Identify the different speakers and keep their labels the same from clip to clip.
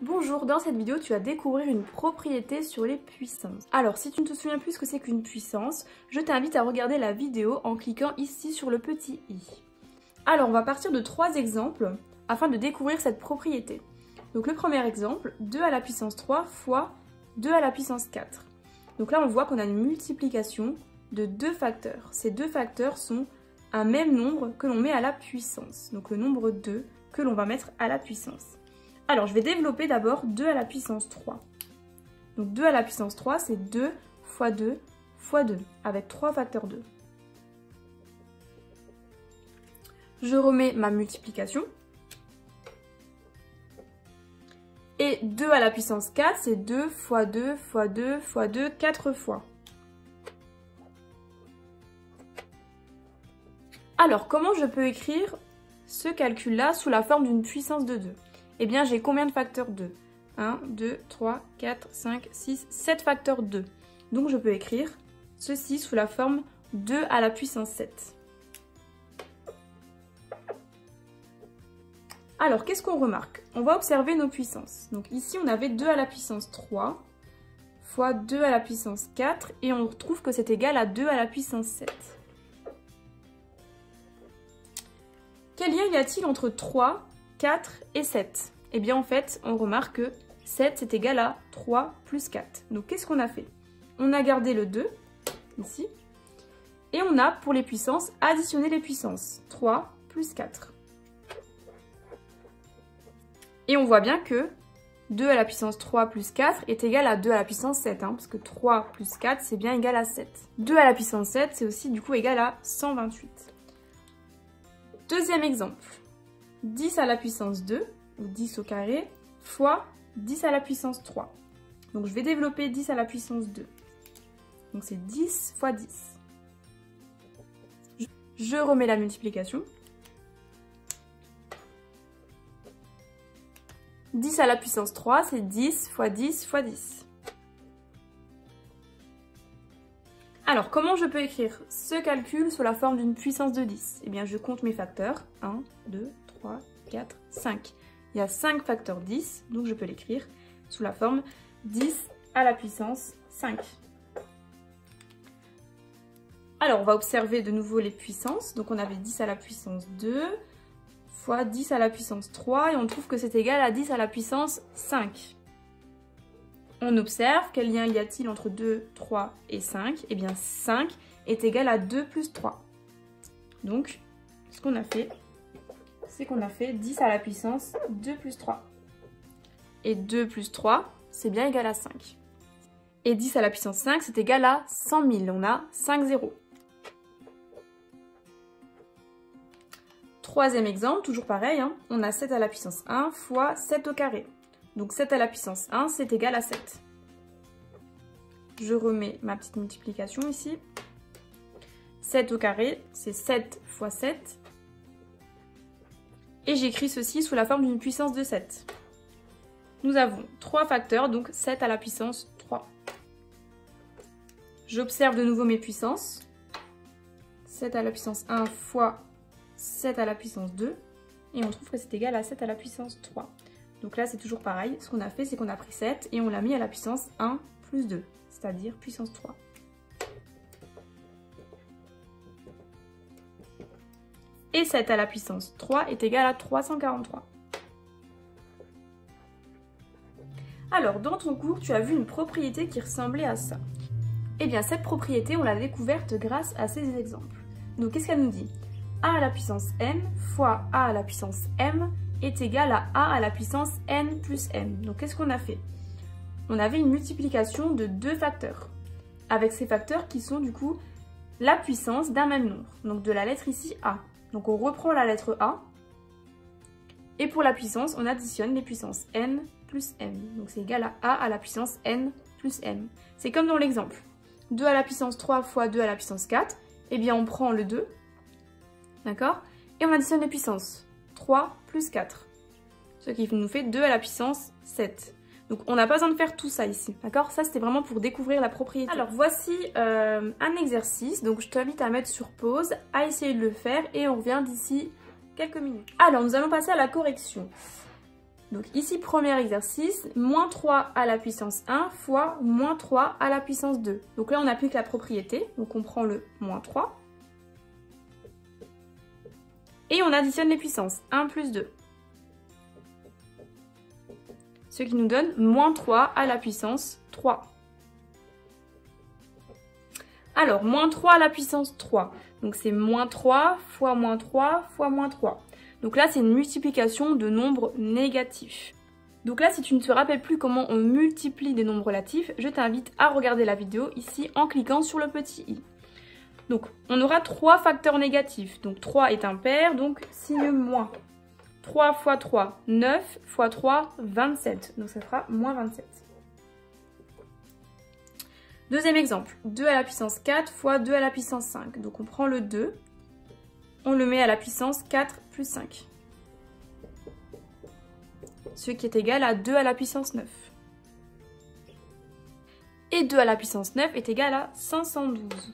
Speaker 1: Bonjour, dans cette vidéo tu vas découvrir une propriété sur les puissances. Alors si tu ne te souviens plus ce que c'est qu'une puissance, je t'invite à regarder la vidéo en cliquant ici sur le petit i. Alors on va partir de 3 exemples afin de découvrir cette propriété. Donc le premier exemple, 2 à la puissance 3 fois 2 à la puissance 4. Donc là on voit qu'on a une multiplication de 2 facteurs. Ces 2 facteurs sont un même nombre que l'on met à la puissance. Donc le nombre 2 que l'on va mettre à la puissance. Alors, je vais développer d'abord 2 à la puissance 3. Donc 2 à la puissance 3, c'est 2 fois 2 fois 2, avec 3 facteurs 2. Je remets ma multiplication. Et 2 à la puissance 4, c'est 2 fois 2 fois 2 fois 2, 4 fois. Alors, comment je peux écrire ce calcul-là sous la forme d'une puissance de 2 ? Eh bien, j'ai combien de facteurs 2 ? 1, 2, 3, 4, 5, 6, 7 facteurs 2. Donc, je peux écrire ceci sous la forme 2 à la puissance 7. Alors, qu'est-ce qu'on remarque ? On va observer nos puissances. Donc, ici, on avait 2 à la puissance 3 fois 2 à la puissance 4 et on retrouve que c'est égal à 2 à la puissance 7. Quel lien y a-t-il entre 3, 4 et 7? Eh bien en fait, on remarque que 7 c'est égal à 3 plus 4. Donc qu'est-ce qu'on a fait? On a gardé le 2, ici, et on a, pour les puissances, additionné les puissances. 3 plus 4. Et on voit bien que 2 à la puissance 3 plus 4 est égal à 2 à la puissance 7, parce que 3 plus 4 c'est bien égal à 7. 2 à la puissance 7 c'est aussi du coup égal à 128. Deuxième exemple. 10 à la puissance 2, ou 10 au carré, fois 10 à la puissance 3. Donc je vais développer 10 à la puissance 2. Donc c'est 10 fois 10. Je remets la multiplication. 10 à la puissance 3, c'est 10 fois 10 fois 10. Alors, comment je peux écrire ce calcul sous la forme d'une puissance de 10? Eh bien, je compte mes facteurs. 1, 2, 3, 4, 5. Il y a 5 facteurs 10, donc je peux l'écrire sous la forme 10 à la puissance 5. Alors, on va observer de nouveau les puissances. Donc, on avait 10 à la puissance 2 fois 10 à la puissance 3 et on trouve que c'est égal à 10 à la puissance 5. On observe quel lien y a-t-il entre 2, 3 et 5. Eh bien 5 est égal à 2 plus 3. Donc ce qu'on a fait, c'est qu'on a fait 10 à la puissance 2 plus 3. Et 2 plus 3, c'est bien égal à 5. Et 10 à la puissance 5, c'est égal à 100 000. On a 5 zéros. Troisième exemple, toujours pareil, on a 7 à la puissance 1 fois 7 au carré. Donc 7 à la puissance 1, c'est égal à 7. Je remets ma petite multiplication ici. 7 au carré, c'est 7 fois 7. Et j'écris ceci sous la forme d'une puissance de 7. Nous avons 3 facteurs, donc 7 à la puissance 3. J'observe de nouveau mes puissances. 7 à la puissance 1 fois 7 à la puissance 2. Et on trouve que c'est égal à 7 à la puissance 3. Donc là, c'est toujours pareil. Ce qu'on a fait, c'est qu'on a pris 7 et on l'a mis à la puissance 1 plus 2, c'est-à-dire puissance 3. Et 7 à la puissance 3 est égal à 343. Alors, dans ton cours, tu as vu une propriété qui ressemblait à ça. Eh bien, cette propriété, on l'a découverte grâce à ces exemples. Donc, qu'est-ce qu'elle nous dit? A à la puissance n fois A à la puissance m est égal à A à la puissance n plus m. Donc qu'est-ce qu'on a fait? On avait une multiplication de 2 facteurs, avec ces facteurs qui sont du coup la puissance d'un même nombre, donc de la lettre ici A. Donc on reprend la lettre A, et pour la puissance, on additionne les puissances n plus m. Donc c'est égal à A à la puissance n plus m. C'est comme dans l'exemple. 2 à la puissance 3 fois 2 à la puissance 4, eh bien on prend le 2, d'accord? Et on additionne les puissances. 3 plus 4, ce qui nous fait 2 à la puissance 7. Donc on n'a pas besoin de faire tout ça ici, d'accord? Ça c'était vraiment pour découvrir la propriété. Alors voici un exercice, donc je t'invite à mettre sur pause, à essayer de le faire et on revient d'ici quelques minutes. Alors nous allons passer à la correction. Donc ici, premier exercice, moins 3 à la puissance 1 fois moins 3 à la puissance 2. Donc là, on applique la propriété, donc on prend le moins 3. Et on additionne les puissances, 1 plus 2. Ce qui nous donne moins 3 à la puissance 3. Alors, moins 3 à la puissance 3. Donc c'est moins 3 fois moins 3 fois moins 3. Donc là, c'est une multiplication de nombres négatifs. Donc là, si tu ne te rappelles plus comment on multiplie des nombres relatifs, je t'invite à regarder la vidéo ici en cliquant sur le petit i. Donc, on aura 3 facteurs négatifs. Donc 3 est impair, donc signe moins. 3 fois 3, 9 fois 3, 27. Donc ça fera moins 27. Deuxième exemple, 2 à la puissance 4 fois 2 à la puissance 5. Donc on prend le 2, on le met à la puissance 4 plus 5. Ce qui est égal à 2 à la puissance 9. Et 2 à la puissance 9 est égal à 512.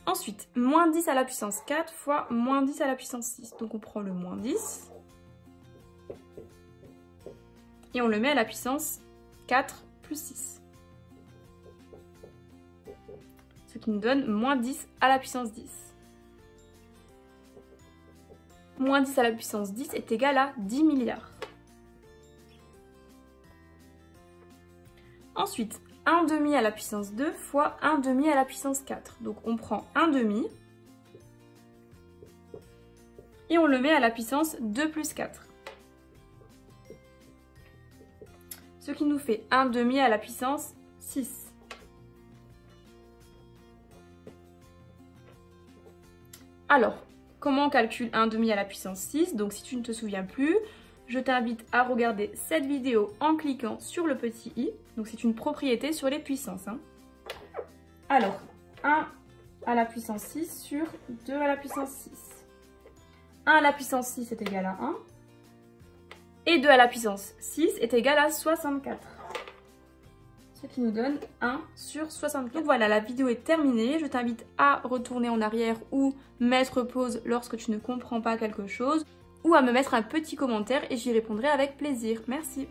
Speaker 1: Ensuite, moins 10 à la puissance 4 fois moins 10 à la puissance 6. Donc on prend le moins 10 et on le met à la puissance 4 plus 6. Ce qui nous donne moins 10 à la puissance 10. Moins 10 à la puissance 10 est égal à 10 milliards. Ensuite, 1 demi à la puissance 2 fois 1 demi à la puissance 4. Donc on prend 1 demi et on le met à la puissance 2 plus 4. Ce qui nous fait 1 demi à la puissance 6. Alors, comment on calcule 1 demi à la puissance 6? Donc si tu ne te souviens plus, je t'invite à regarder cette vidéo en cliquant sur le petit i. Donc c'est une propriété sur les puissances. Alors, 1 à la puissance 6 sur 2 à la puissance 6. 1 à la puissance 6 est égal à 1. Et 2 à la puissance 6 est égal à 64. Ce qui nous donne 1 sur 64. Donc voilà, la vidéo est terminée. Je t'invite à retourner en arrière ou mettre pause lorsque tu ne comprends pas quelque chose, ou à me mettre un petit commentaire et j'y répondrai avec plaisir. Merci.